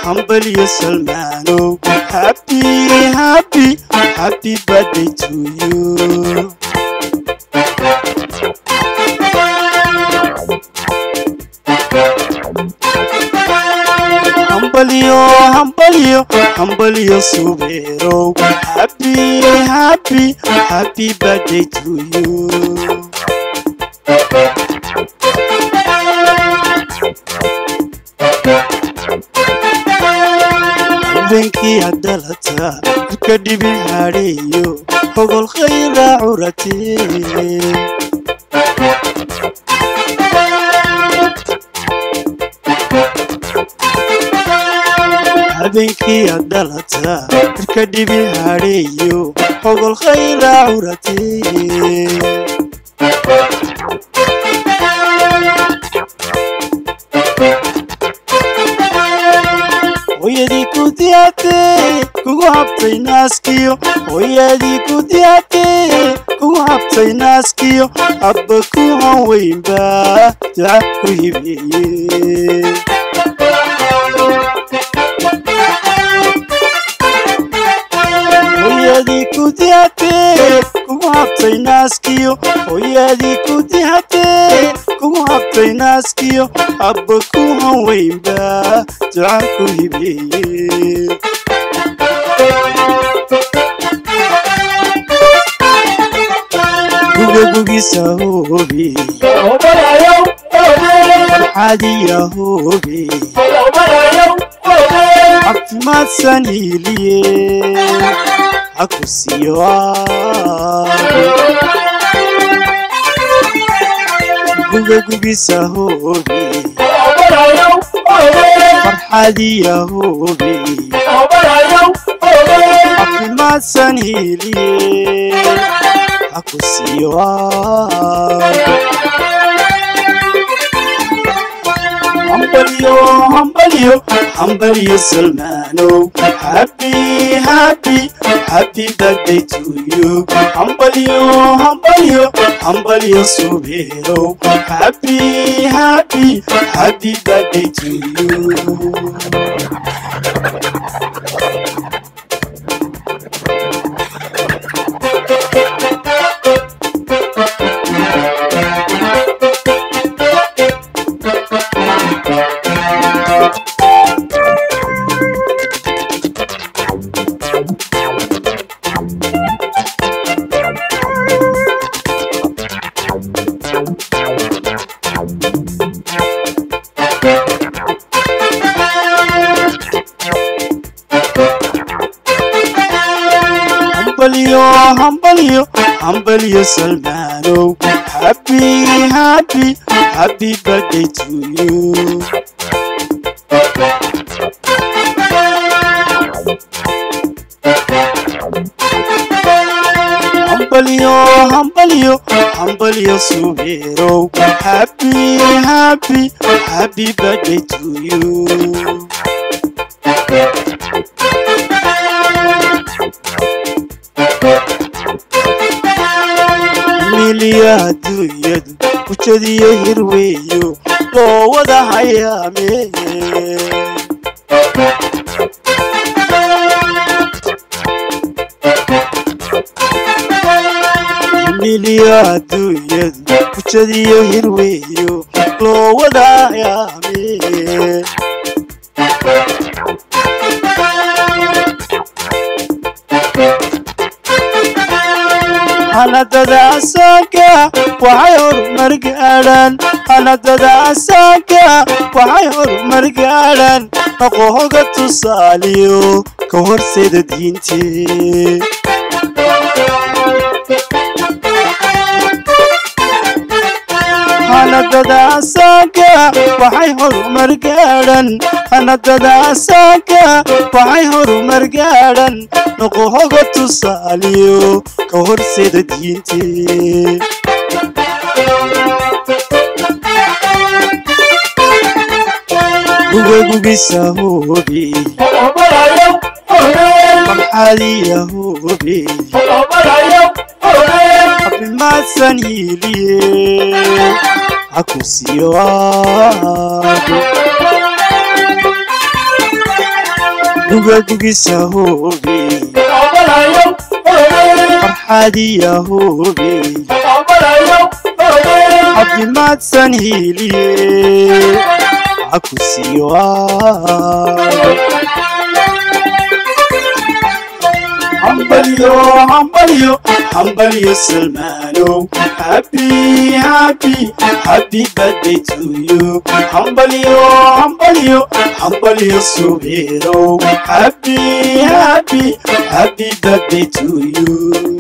Humble Salmano, happy birthday to you. Humble Subero, happy birthday to you. بنكي عدلتها كدبي هاريو فوق الخير عورتي بنكي عدلتها كدبي هاريو فوق الخير عورتي ويدي كودياتي كوكو هابتي ناسكيو ويدي كودياتي كوكو هابتي ناسكيو أبكو هوين با تعكو يبيه ويدي كودياتي كوكو هابتي ناسكيو ويدي كودياتي كوكو هابتي ناسكيو أبكو هوين با تعكو يبيه بوغي سهوبي عادي يا هوبي عبد ما سنيلي أكو سيوابي بوغي سهوبي فرحادي يا هوبي عبد ما سنيلي أكو سيوابي humble Salmano, happy birthday to you. Humble Subero, happy birthday to you. Humble Salmano, happy birthday to you. Humble Subero, happy birthday to you. مليا دويد وشدي يرويو لو ودا حيامي مليا دويد وشدي يرويو لو ودا حيامي أنا تدعساك وحيور مرقالا أنا تدعساك وحيور مرقالا أقوه قد تصاليو كهور سيد دينتي dadaasaka waxay horumar gaadhan ana dadaasaka waxay horumar gaadhan noqo hoga tusaaliyo ka horseeda diintee gugisa hubi marxaliya hubi abimaadsan hiiliye hakusiyo gugisa hubi marxaliya hubi abimaadsan hiiliye hakusiyo Hambalyo, hambalyo, hambalyo Salmano. Happy, happy, happy birthday to you. Hambalyo, hambalyo, hambalyo Subiro. Happy, happy, happy birthday to you.